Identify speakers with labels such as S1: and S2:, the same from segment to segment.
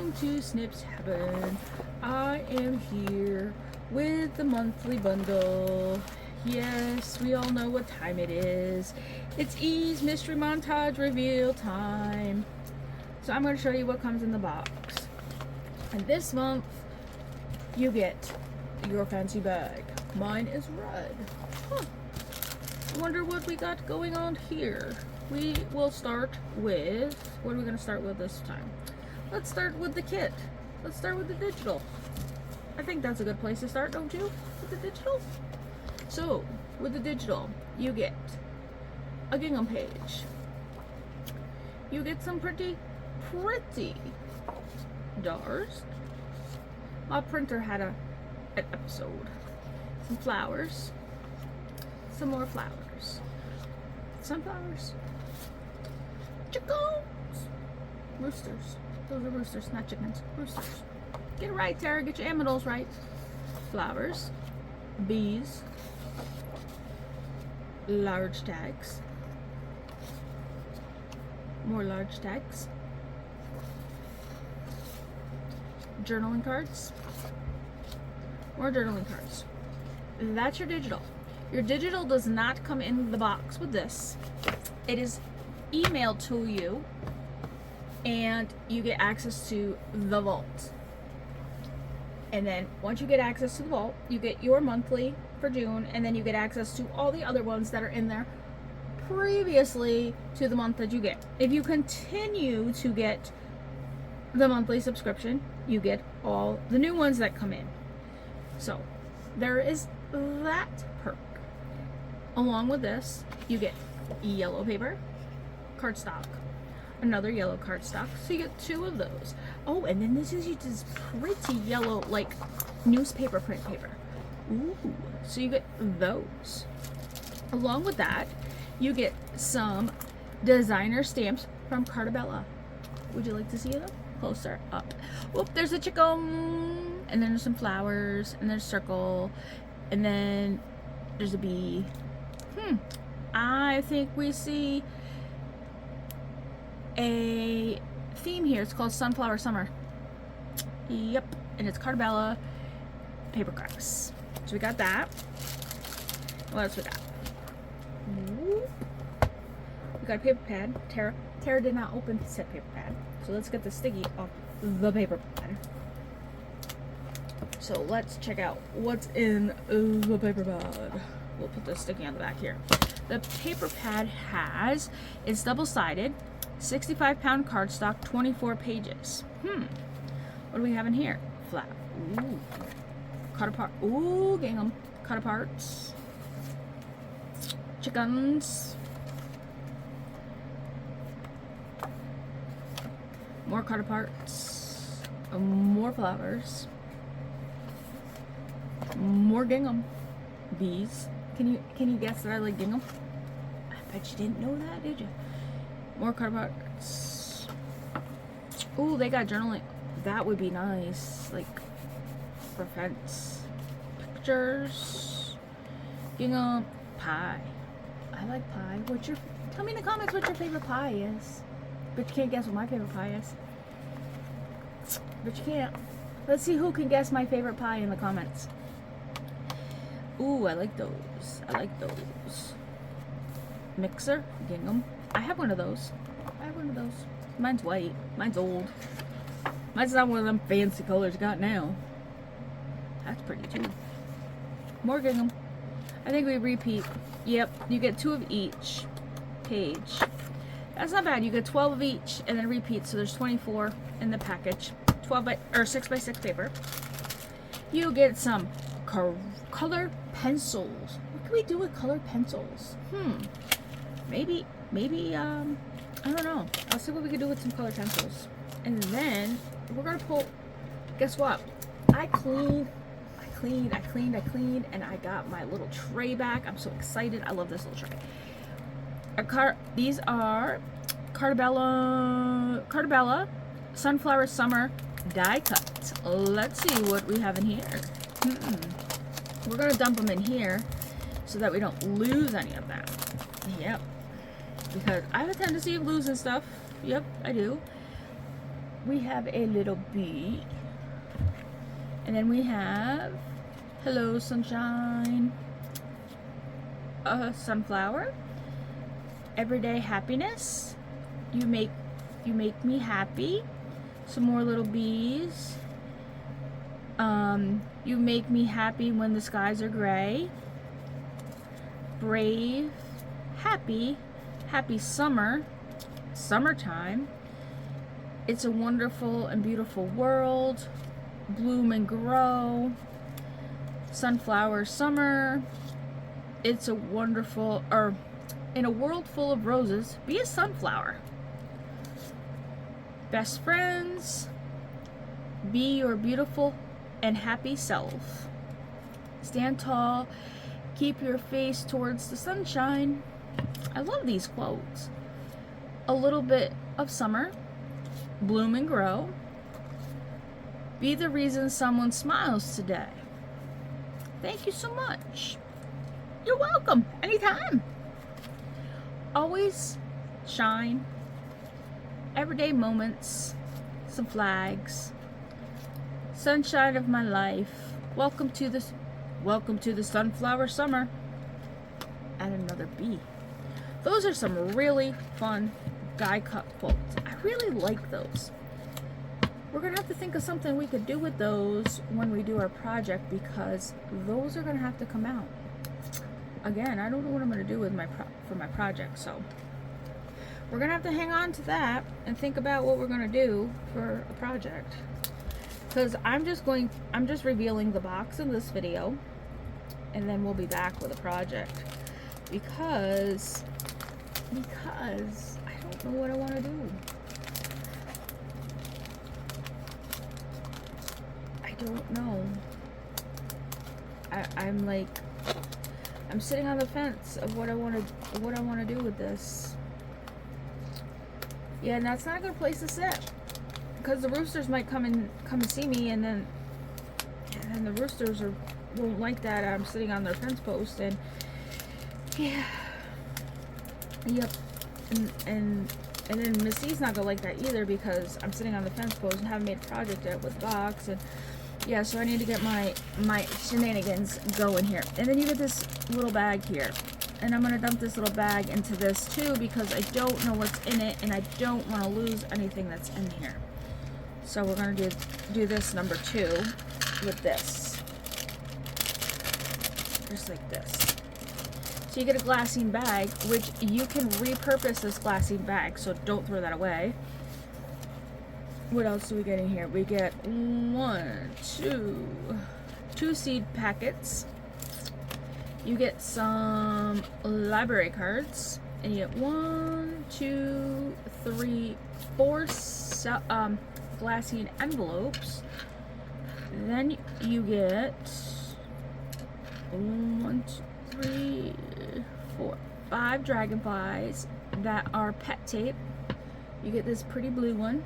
S1: welcome to Snips Happen. I am here with the monthly bundle. Yes, we all know what time it is. It's E's mystery montage reveal time. So I'm going to show you what comes in the box. And this month, you get your fancy bag. Mine is red. Huh. I wonder what we got going on here. We will start with, what are we going to start with this time? Let's start with the kit. Let's start with the digital. I think that's a good place to start, don't you? With the digital? So, with the digital, you get a gingham page. You get some pretty doors. My printer had an episode. Some flowers. Some more flowers. Sunflowers. Chickens. Roosters. Those are roosters, not chickens. Roosters. Get it right, Tara. Get your aminals right. Flowers. Bees. Large tags. More large tags. Journaling cards. More journaling cards. That's your digital. Your digital does not come in the box with this. It is emailed to you and you get access to the vault. And then once you get access to the vault, you get your monthly for June, and then you get access to all the other ones that are in there previously to the month that you get. If you continue to get the monthly subscription, you get all the new ones that come in. So there is that perk. Along with this, you get yellow paper, cardstock, another yellow cardstock, so you get 2 of those. Oh, and then this is this pretty yellow, like newspaper print paper. Ooh, so you get those. Along with that, you get some designer stamps from Cartabella. Would you like to see them closer up? Whoop, there's a chicken, and then there's some flowers, and there's a circle, and then there's a bee. I think we see a theme here. It's called Sunflower Summer. Yep, and it's Cartabella paper crafts. So we got that. What else we got? Whoop. We got a paper pad. Tara did not open said paper pad. So let's get the sticky off the paper pad. So let's check out what's in the paper pad. We'll put the sticky on the back here. The paper pad it's double-sided, 65-pound cardstock, 24 pages. What do we have in here? Flat. Ooh. Cut apart. Ooh, gingham. Cut aparts. Chickens. More cut aparts. More flowers. More gingham. Bees. Can you guess that I like gingham? I bet you didn't know that, did you? More card parts. Ooh, they got journaling. That would be nice. Like for fence. Pictures. Gingham. Pie. I like pie. Tell me in the comments what your favorite pie is. But you can't guess what my favorite pie is. But you can't. Let's see who can guess my favorite pie in the comments. Ooh, I like those. Mixer, gingham. I have one of those. Mine's white. Mine's old. Mine's not one of them fancy colors you got now. That's pretty too. More gingham. I think we repeat. Yep, you get 2 of each page. That's not bad. You get 12 of each and then repeat. So there's 24 in the package. 6x6 paper. You get some color pencils. What can we do with colored pencils? Maybe I don't know. I'll see what we can do with some colored pencils. And then we're gonna pull. Guess what? I cleaned, and I got my little tray back. I'm so excited. I love this little tray. These are Cartabella Sunflower Summer die cut. Let's see what we have in here. We're gonna dump them in here so that we don't lose any of them. Yep. Because I have a tendency of losing stuff. Yep, I do. we have a little bee. And then we have hello sunshine, a sunflower, everyday happiness, you make me happy, some more little bees, you make me happy when the skies are gray, brave, happy summertime, it's a wonderful and beautiful world, bloom and grow, sunflower summer, it's a wonderful, or in a world full of roses, be a sunflower. Best friends, be your beautiful and happy self. Stand tall, keep your face towards the sunshine. I love these quotes. A little bit of summer, bloom and grow. Be the reason someone smiles today. Thank you so much. You're welcome. Anytime. Always shine. Everyday moments. Some flags. Sunshine of my life. Welcome to the sunflower summer. And another bee. Those are some really fun die cut quotes. I really like those. We're gonna have to think of something we could do with those when we do our project, because those are gonna have to come out. Again, I don't know what I'm gonna do with for my project, so we're gonna have to hang on to that and think about what we're gonna do for a project. Because I'm just revealing the box in this video, and then we'll be back with a project. Because I don't know what I want to do. I don't know. I'm sitting on the fence of what I want to do with this. Yeah, and that's not a good place to sit, because the roosters might come and see me, and then the roosters won't like that. I'm sitting on their fence post, and yeah, yep, and then Miss C's not gonna like that either, because I'm sitting on the fence post and haven't made a project yet with the box, and yeah, so I need to get my shenanigans going here. And then you get this little bag here, and I'm gonna dump this little bag into this too, because I don't know what's in it, and I don't want to lose anything that's in here. So we're gonna do this number 2 with this, just like this. So you get a glassine bag, which you can repurpose this glassine bag, so don't throw that away. What else do we get in here? We get 2 seed packets. You get some library cards, and you get 1, 2, 3, 4 glassine envelopes. Then you get 1, 2, 3, 4, 5 dragonflies that are pet tape. You get this pretty blue one.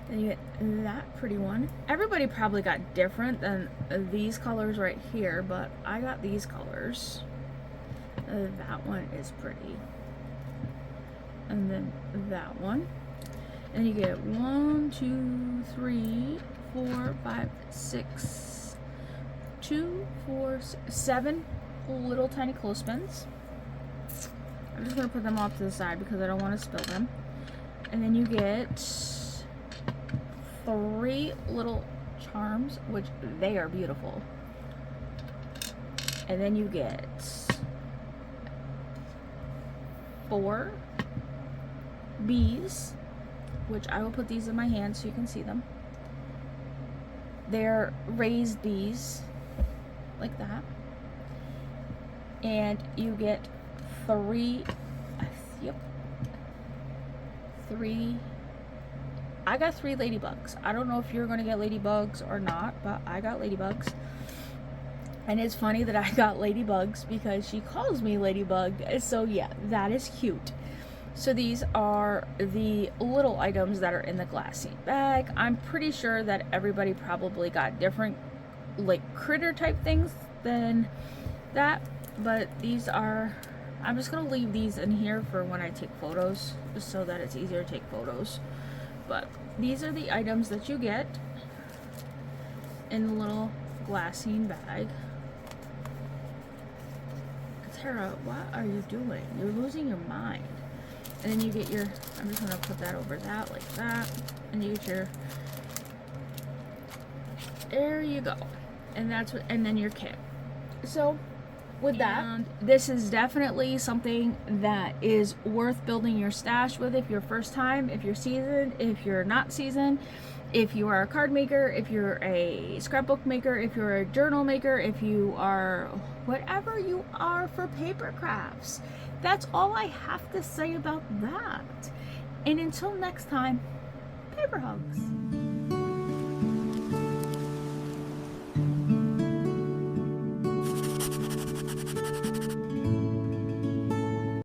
S1: And you get that pretty one. Everybody probably got different than these colors right here, but I got these colors. That one is pretty. And then that one. And you get 1, 2, 3, 4, 5, 6, 2, 4, 7 little tiny clothespins. I'm just going to put them off to the side because I don't want to spill them. And then you get 3 little charms, which they are beautiful. And then you get 4 bees, which I will put these in my hand so you can see them. They're raised bees, like that. And you get 3, yep, 3. I got 3 ladybugs. I don't know if you're gonna get ladybugs or not, but I got ladybugs. And it's funny that I got ladybugs because she calls me Ladybug. So yeah, that is cute. So these are the little items that are in the glassine bag. I'm pretty sure that everybody probably got different like critter type things than that, but these are, I'm just gonna leave these in here for when I take photos, just so that it's easier to take photos But these are the items that you get in the little glassine bag. Tara, what are you doing? You're losing your mind. And then you get your, I'm just gonna put that over that like that, and you get your, there you go. And that's what, and then your kit. So with that, this is definitely something that is worth building your stash with if you're first time, if you're seasoned, if you're not seasoned, if you are a card maker, if you're a scrapbook maker, if you're a journal maker, if you are whatever you are for paper crafts. That's all I have to say about that. And until next time, paper hugs.